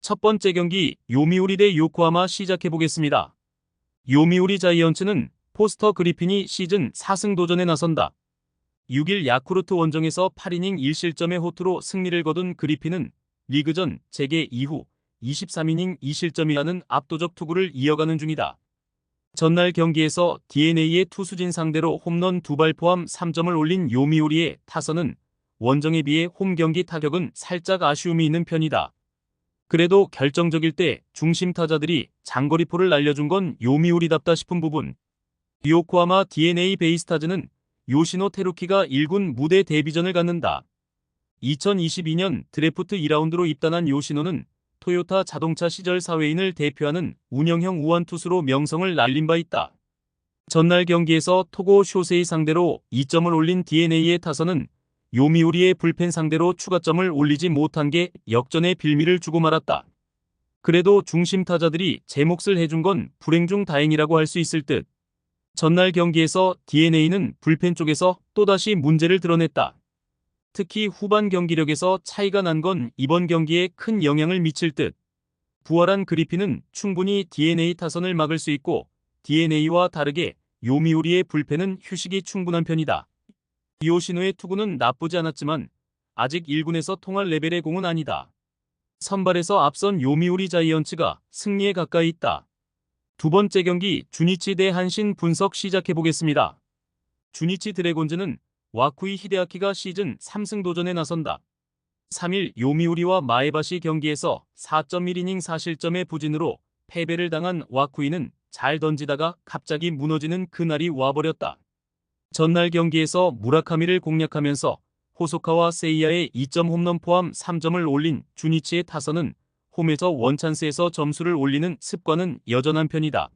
첫 번째 경기 요미우리 대 요코하마 시작해보겠습니다. 요미우리 자이언츠는 포스터 그리핀이 시즌 4승 도전에 나선다. 6일 야쿠르트 원정에서 8이닝 1실점의 호투로 승리를 거둔 그리핀은 리그전 재개 이후 23이닝 2실점이라는 압도적 투구를 이어가는 중이다. 전날 경기에서 DeNA의 투수진 상대로 홈런 2발 포함 3점을 올린 요미우리의 타선은 원정에 비해 홈 경기 타격은 살짝 아쉬움이 있는 편이다. 그래도 결정적일 때 중심 타자들이 장거리포를 날려준 건 요미우리답다 싶은 부분. 요코하마 DeNA 베이스타즈는 요시노 테루키가 1군 무대 데뷔전을 갖는다. 2022년 드래프트 2라운드로 입단한 요시노는 토요타 자동차 시절 사회인을 대표하는 운영형 우완투수로 명성을 날린 바 있다. 전날 경기에서 토고 쇼세이 상대로 2점을 올린 DeNA의 타선은 요미우리의 불펜 상대로 추가점을 올리지 못한 게 역전의 빌미를 주고 말았다. 그래도 중심 타자들이 제 몫을 해준 건 불행 중 다행이라고 할 수 있을 듯. 전날 경기에서 DeNA는 불펜 쪽에서 또다시 문제를 드러냈다. 특히 후반 경기력에서 차이가 난 건 이번 경기에 큰 영향을 미칠 듯. 부활한 그리핀은 충분히 DeNA 타선을 막을 수 있고 DeNA와 다르게 요미우리의 불펜은 휴식이 충분한 편이다. 요시노의 투구는 나쁘지 않았지만 아직 1군에서 통할 레벨의 공은 아니다. 선발에서 앞선 요미우리 자이언츠가 승리에 가까이 있다. 두 번째 경기 주니치 대 한신 분석 시작해보겠습니다. 주니치 드래곤즈는 와쿠이 히데아키가 시즌 3승 도전에 나선다. 3일 요미우리와 마에바시 경기에서 4.1이닝 4실점의 부진으로 패배를 당한 와쿠이는 잘 던지다가 갑자기 무너지는 그날이 와버렸다. 전날 경기에서 무라카미를 공략하면서 호소카와 세이야의 2점 홈런 포함 3점을 올린 주니치의 타선은 홈에서 원찬스에서 점수를 올리는 습관은 여전한 편이다.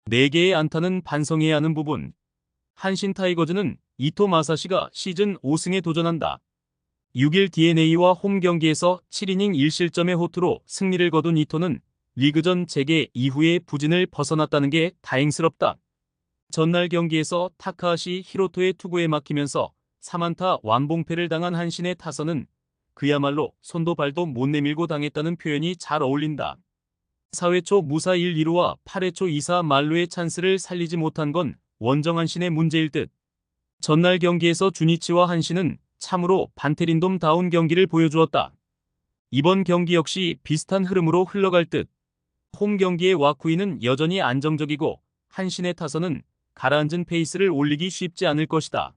4개의 안타는 반성해야 하는 부분. 한신 타이거즈는 이토 마사시가 시즌 5승에 도전한다. 6일 DeNA와 홈 경기에서 7이닝 1실점의 호투로 승리를 거둔 이토는 리그전 재개 이후의 부진을 벗어났다는 게 다행스럽다. 전날 경기에서 타카하시 히로토의 투구에 막히면서 3안타 완봉패를 당한 한신의 타선은 그야말로 손도 발도 못 내밀고 당했다는 표현이 잘 어울린다. 4회 초 무사 1-2루와 8회 초 2사 만루의 찬스를 살리지 못한 건 원정 한신의 문제일 듯. 전날 경기에서 주니치와 한신은 참으로 반테린돔다운 경기를 보여주었다. 이번 경기 역시 비슷한 흐름으로 흘러갈 듯. 홈 경기의 와쿠이는 여전히 안정적이고 한신의 타선은 가라앉은 페이스를 올리기 쉽지 않을 것이다.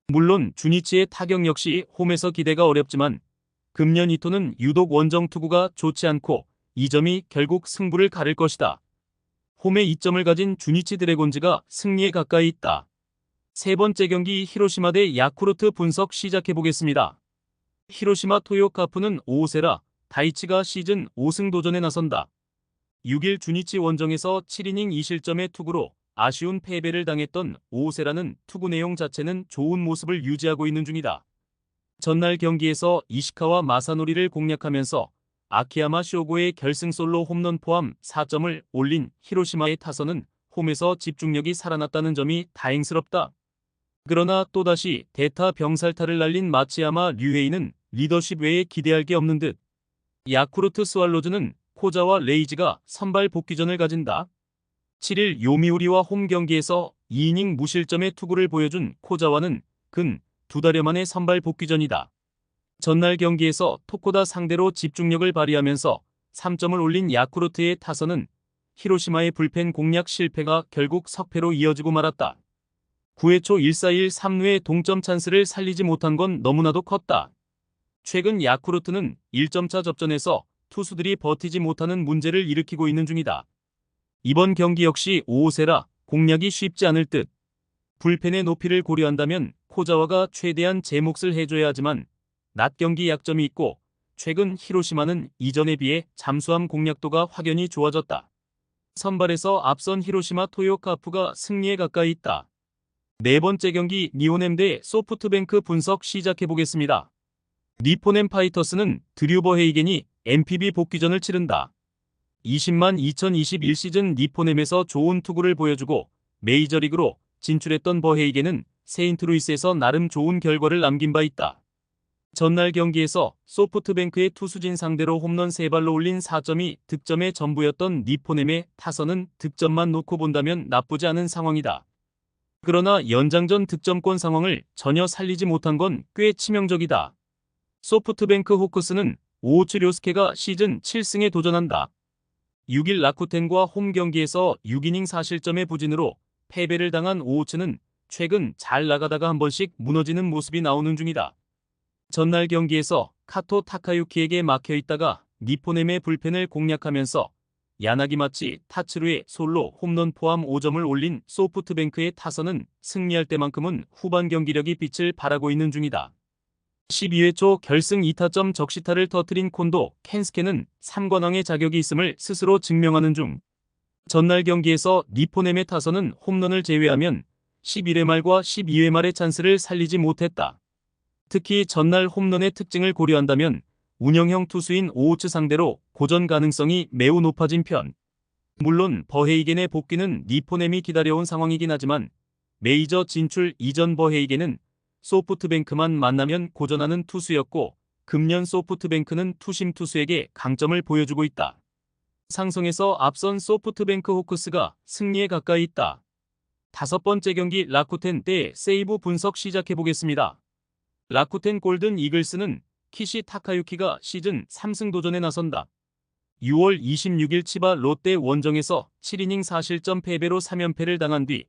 물론 주니치의 타격 역시 홈에서 기대가 어렵지만 금년 이토는 유독 원정 투구가 좋지 않고 이 점이 결국 승부를 가를 것이다. 홈에 2점을 가진 주니치 드래곤즈가 승리에 가까이 있다. 세 번째 경기 히로시마 대 야쿠르트 분석 시작해보겠습니다. 히로시마 토요카프는 오오세라 다이치가 시즌 5승 도전에 나선다. 6일 주니치 원정에서 7이닝 2실점의 투구로 아쉬운 패배를 당했던 오오세라는 투구 내용 자체는 좋은 모습을 유지하고 있는 중이다. 전날 경기에서 이시카와 마사노리를 공략하면서 아키야마 쇼고의 결승 솔로 홈런 포함 4점을 올린 히로시마의 타선은 홈에서 집중력이 살아났다는 점이 다행스럽다. 그러나 또다시 대타 병살타를 날린 마츠야마 류헤이는 리더십 외에 기대할 게 없는 듯. 야쿠르트 스왈로즈는 코자와 레이지가 선발 복귀전을 가진다. 7일 요미우리와 홈 경기에서 2이닝 무실점의 투구를 보여준 코자와는 근 2달여 만의 선발 복귀전이다. 전날 경기에서 토코다 상대로 집중력을 발휘하면서 3점을 올린 야쿠르트의 타선은 히로시마의 불펜 공략 실패가 결국 석패로 이어지고 말았다. 9회 초 1-4-1 3루의 동점 찬스를 살리지 못한 건 너무나도 컸다. 최근 야쿠르트는 1점차 접전에서 투수들이 버티지 못하는 문제를 일으키고 있는 중이다. 이번 경기 역시 오오세라 공략이 쉽지 않을 듯. 불펜의 높이를 고려한다면 코자와가 최대한 제 몫을 해줘야 하지만 낮 경기 약점이 있고 최근 히로시마는 이전에 비해 잠수함 공략도가 확연히 좋아졌다. 선발에서 앞선 히로시마 토요카프가 승리에 가까이 있다. 네 번째 경기 니호넴 대 소프트뱅크 분석 시작해보겠습니다. 니포넴 파이터스는 드류 버헤이겐이 NPB 복귀전을 치른다. 20만 2021 시즌 니포넴에서 좋은 투구를 보여주고 메이저리그로 진출했던 버헤이겐은 세인트루이스에서 나름 좋은 결과를 남긴 바 있다. 전날 경기에서 소프트뱅크의 투수진 상대로 홈런 3발로 올린 4점이 득점의 전부였던 니포넴의 타선은 득점만 놓고 본다면 나쁘지 않은 상황이다. 그러나 연장전 득점권 상황을 전혀 살리지 못한 건 꽤 치명적이다. 소프트뱅크 호크스는 오호츠 료스케가 시즌 7승에 도전한다. 6일 라쿠텐과 홈 경기에서 6이닝 4실점의 부진으로 패배를 당한 오호츠는 최근 잘 나가다가 한 번씩 무너지는 모습이 나오는 중이다. 전날 경기에서 카토 타카유키에게 막혀있다가 니포넴의 불펜을 공략하면서 야나기 마치 타츠루의 솔로 홈런 포함 5점을 올린 소프트뱅크의 타선은 승리할 때만큼은 후반 경기력이 빛을 발하고 있는 중이다. 12회 초 결승 2타점 적시타를 터뜨린 콘도 켄스케는 3관왕의 자격이 있음을 스스로 증명하는 중. 전날 경기에서 니포넴의 타선은 홈런을 제외하면 11회 말과 12회 말의 찬스를 살리지 못했다. 특히 전날 홈런의 특징을 고려한다면 운영형 투수인 오호츠 상대로 고전 가능성이 매우 높아진 편. 물론 버헤이겐의 복귀는 니포넴이 기다려온 상황이긴 하지만 메이저 진출 이전 버헤이겐은 소프트뱅크만 만나면 고전하는 투수였고 금년 소프트뱅크는 투심 투수에게 강점을 보여주고 있다. 상성에서 앞선 소프트뱅크 호크스가 승리에 가까이 있다. 5번째 경기 라쿠텐 대 세이브 분석 시작해보겠습니다. 라쿠텐 골든 이글스는 키시 타카유키가 시즌 3승 도전에 나선다. 6월 26일 치바 롯데 원정에서 7이닝 4실점 패배로 3연패를 당한 뒤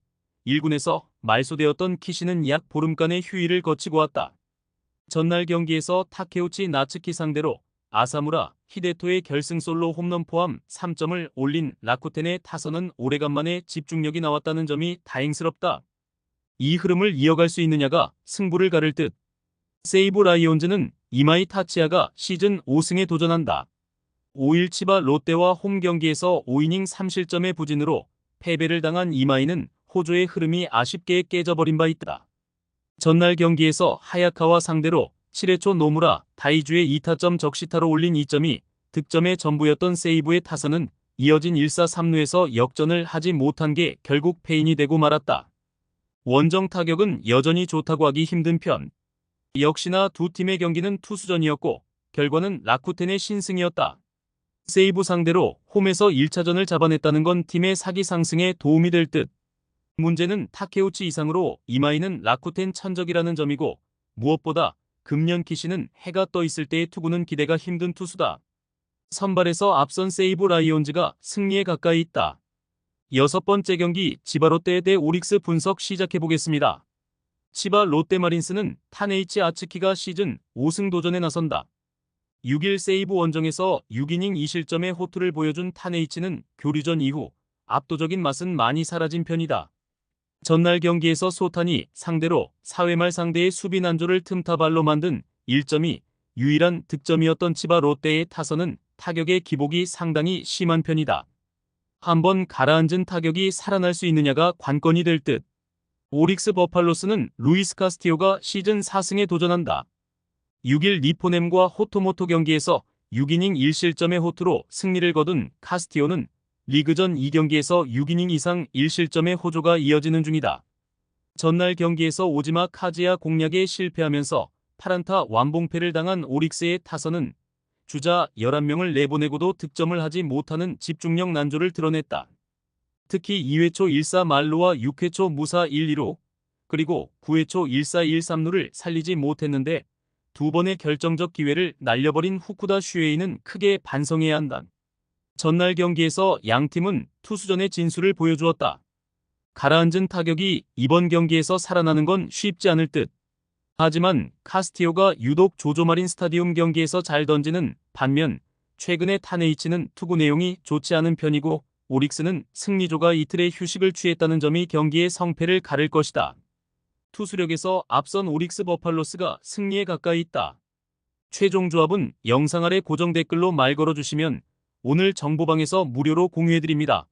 1군에서 말소되었던 키시는 약 보름간의 휴일을 거치고 왔다. 전날 경기에서 타케우치 나츠키 상대로 아사무라 히데토의 결승 솔로 홈런 포함 3점을 올린 라쿠텐의 타선은 오래간만에 집중력이 나왔다는 점이 다행스럽다. 이 흐름을 이어갈 수 있느냐가 승부를 가를 듯. 세이브 라이온즈는 이마이 타치야가 시즌 5승에 도전한다. 5일 치바 롯데와 홈 경기에서 5이닝 3실점의 부진으로 패배를 당한 이마이는 호조의 흐름이 아쉽게 깨져버린 바 있다. 전날 경기에서 하야카와 상대로 7회 초 노무라 다이주의 2타점 적시타로 올린 2점이 득점의 전부였던 세이브의 타선은 이어진 1사 3루에서 역전을 하지 못한 게 결국 패인이 되고 말았다. 원정 타격은 여전히 좋다고 하기 힘든 편. 역시나 두 팀의 경기는 투수전이었고 결과는 라쿠텐의 신승이었다. 세이브 상대로 홈에서 1차전을 잡아냈다는 건 팀의 사기 상승에 도움이 될 듯. 문제는 타케우치 이상으로 이마이는 라쿠텐 천적이라는 점이고 무엇보다 금년 키시는 해가 떠 있을 때의 투구는 기대가 힘든 투수다. 선발에서 앞선 세이브 라이온즈가 승리에 가까이 있다. 6번째 경기 치바 롯데 대 오릭스 분석 시작해보겠습니다. 치바 롯데 마린스는 타네이치 아츠키가 시즌 5승 도전에 나선다. 6일 세이브 원정에서 6이닝 2실점의 호투를 보여준 타네이치는 교류전 이후 압도적인 맛은 많이 사라진 편이다. 전날 경기에서 소탄이 상대로 4회 말 상대의 수비 난조를 틈타발로 만든 1점이 유일한 득점이었던 치바 롯데의 타선은 타격의 기복이 상당히 심한 편이다. 한번 가라앉은 타격이 살아날 수 있느냐가 관건이 될 듯. 오릭스 버팔로스는 루이스 카스티오가 시즌 4승에 도전한다. 6일 니포넴과 호토모토 경기에서 6이닝 1실점의 호투로 승리를 거둔 카스티오는 리그전 2경기에서 6이닝 이상 1실점의 호조가 이어지는 중이다. 전날 경기에서 오지마 카즈야 공략에 실패하면서 8안타 완봉패를 당한 오릭스의 타선은 주자 11명을 내보내고도 득점을 하지 못하는 집중력 난조를 드러냈다. 특히 2회 초 1사 말로와 6회 초 무사 1-2루 그리고 9회 초 1사 1-3루를 살리지 못했는데 두 번의 결정적 기회를 날려버린 후쿠다 슈에이는 크게 반성해야 한다. 전날 경기에서 양팀은 투수전의 진수를 보여주었다. 가라앉은 타격이 이번 경기에서 살아나는 건 쉽지 않을 듯. 하지만 카스티오가 유독 조조마린 스타디움 경기에서 잘 던지는 반면 최근에 타네이치는 투구 내용이 좋지 않은 편이고 오릭스는 승리조가 이틀의 휴식을 취했다는 점이 경기의 성패를 가를 것이다. 투수력에서 앞선 오릭스 버팔로스가 승리에 가까이 있다. 최종 조합은 영상 아래 고정 댓글로 말 걸어주시면 오늘 정보방에서 무료로 공유해드립니다.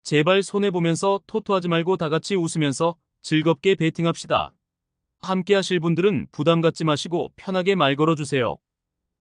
제발 손해보면서 토토하지 말고 다같이 웃으면서 즐겁게 베팅합시다. 함께 하실 분들은 부담 갖지 마시고 편하게 말 걸어주세요.